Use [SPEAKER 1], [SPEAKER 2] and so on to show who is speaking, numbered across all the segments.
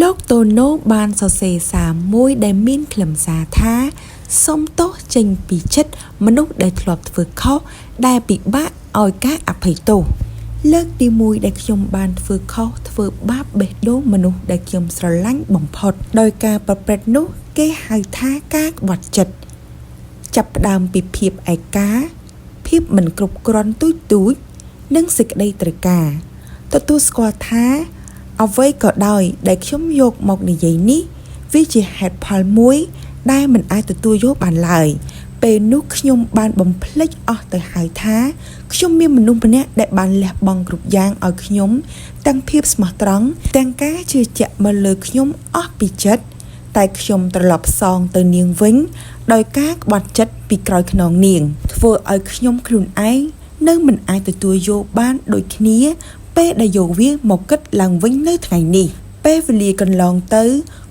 [SPEAKER 1] លោកតូណូបានសរសេរសារមួយដែលមានខ្លឹមសារថាសូមទោសចេញពីចិត្តមនុស្សដែលធ្លាប់ធ្វើខុសដែលពិបាកឲ្យការអភ័យទោសលើកទី1ដែលខ្ញុំបានធ្វើខុសធ្វើបាបបេះដូងមនុស្សដែលខ្ញុំស្រឡាញ់បំផុតដោយការប្រព្រឹត្តនោះគេហៅថាការក្បត់ចិត្តចាប់ផ្ដើមពីភាពឯកាភាពមិនគ្រប់គ្រាន់ទូចនិងសេចក្តីត្រូវការទទួលស្គាល់ថាអ្វីក៏ដោយដែលខ្ញុំយកមកនិយាយនេះវាជាហេតុផលមួយដែលមិនអាចទទួលយកបានឡើយពេលនោះខ្ញុំបានបំភ្លេចអស់ទៅហើយថាខ្ញុំមានមនុស្សម្នាក់ដែលបានលះបង់គ្រប់យ៉ាងឲ្យខ្ញុំទាំងភាពស្មោះត្រង់ទាំងការជឿជាក់មកលើខ្ញុំអស់ពីចិត្តតែខ្ញុំត្រឡប់សងទៅនាងវិញដោយការក្បត់ចិត្តពីក្រោយខ្នងនាងធ្វើឲ្យខ្ញុំខ្លួនឯងនៅមិនអាចទទួលយកបានដូចគ្នាពេលដែលយកវាមកគិតឡើងវិញនៅថ្ងៃនេះពេលវេលាកន្លងទៅ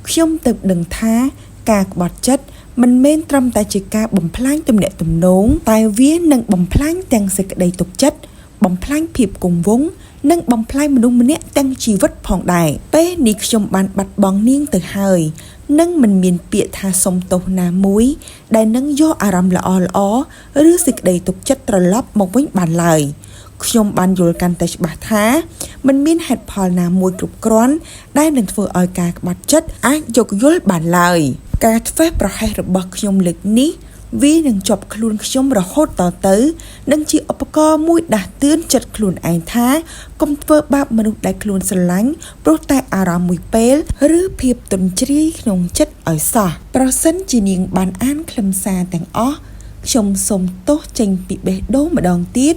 [SPEAKER 1] ខ្ញុំទើបដឹងថាការក្បត់ចិត្តមិនមែនត្រឹមតែជាការបំផ្លាញទំនាក់ទំនងតែវានឹងបំផ្លាញទាំងសេចក្តីទុកចិត្តបំផ្លាញភាពគង់វង្សនិងបំផ្លាញមនុស្សម្នាក់ទាំងជីវិតផងដែរពេលនេះខ្ញុំបានបាត់បង់នាងទៅហើយនិងមិនមានពាក្យថាសុំទោសណាមួយដែលនឹងយកអារម្មណ៍ល្អឬសេចក្តីទុកចិត្តត្រឡប់មកវិញបានឡើយខ្ញុំបានយល់កាន់តែច្បាស់ថាមិនមានហេតុផលណាមួយគ្រប់គ្រាន់ដែលនឹងធ្វើឲ្យការក្បត់ចិត្តអាចយកយល់បានឡើយការធ្វេសប្រហែសរបស់ខ្ញុំលើកនេះវានឹងជាប់ខ្លួនខ្ញុំរហូតតទៅនិងជាឧបករណ៍មួយដាស់តឿនចិត្តខ្លួនឯងថាកុំធ្វើបាបមនុស្សដែលខ្លួនស្រឡាញ់ព្រោះតែអារម្មណ៍មួយពេលឬភាពទន់ជ្រាយក្នុងចិត្តឲ្យសោះប្រសិនជានាងបានអានខ្លឹមសារទាំងអស់ខ្ញុំសូមទោសចេញពីបេះដូងម្ដងទៀត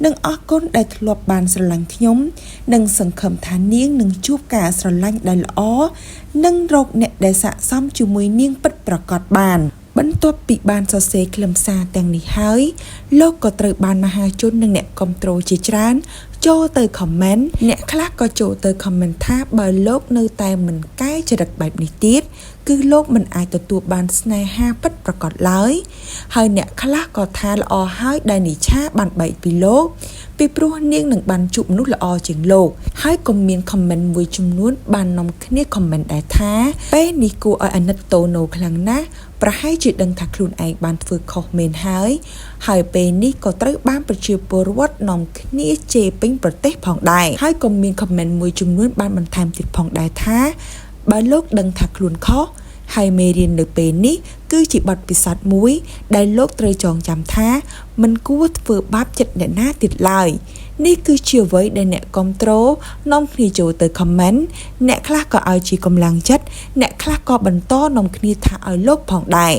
[SPEAKER 1] និងអរគុណដែលធ្លាប់បានស្រឡាញ់ខ្ញុំនិងសង្ឃឹមថានាងនឹងជួបការស្រឡាញ់ដែលល្អនិងរកអ្នកដែលស័ក្តិសមជាមួយនាងពិតប្រាកដបានបន្ទាប់ពីបានសរសេរខ្លឹមសារទាំងនេះហើយលោកក៏ត្រូវបានមហាជននិងអ្នកគាំទ្រជាច្រើនចូលទៅខមមិនអ្នកខ្លះក៏ចូលទៅខមមិនថាបើលោកនៅតែមិនកែចរិតបែបនេះទៀតគឺលោកមិនអាចទទួលបានស្នេហាពិតប្រាកដឡើយហើយអ្នកខ្លះក៏ថាល្អហើយដែលនិឆាបានបែកពីលោកពីព្រោះនាងនឹងបានជួបមនុស្សល្អជាងលោកហើយក៏មានខមមិនមួយចំនួនបាននាំគ្នាខមមិនដែរថាពេលនេះគួរឲ្យអាណិតតូណូខ្លាំងណាស់ប្រហែលជាដឹងថាខ្លួនឯងបានធ្វើខុសមែនហើយពេលនេះក៏ត្រូវបានប្រជាពលរដ្ឋនាំគ្នាជេរពេញប្រទេសផងដែរហើយក៏មានខមមិនមួយចំនួនបានបន្ថែមទៀតផងដែរថាបើលោកដឹងថាខ្លួនខុសហើយមេរៀននៅពេលនេះគឺជាបទពិសោធន៍មួយដែលលោកត្រូវចងចាំថាមិនគួរធ្វើបាបចិត្តអ្នកណាទៀតឡើយនេះគឺជាអ្វីដែលអ្នកគាំទ្រនាំគ្នាចូលទៅខមមិនអ្នកខ្លះក៏ឲ្យជាកម្លាំងចិត្តអ្នកខ្លះក៏បន្តនាំគ្នាថាឲ្យលោកផងដែរ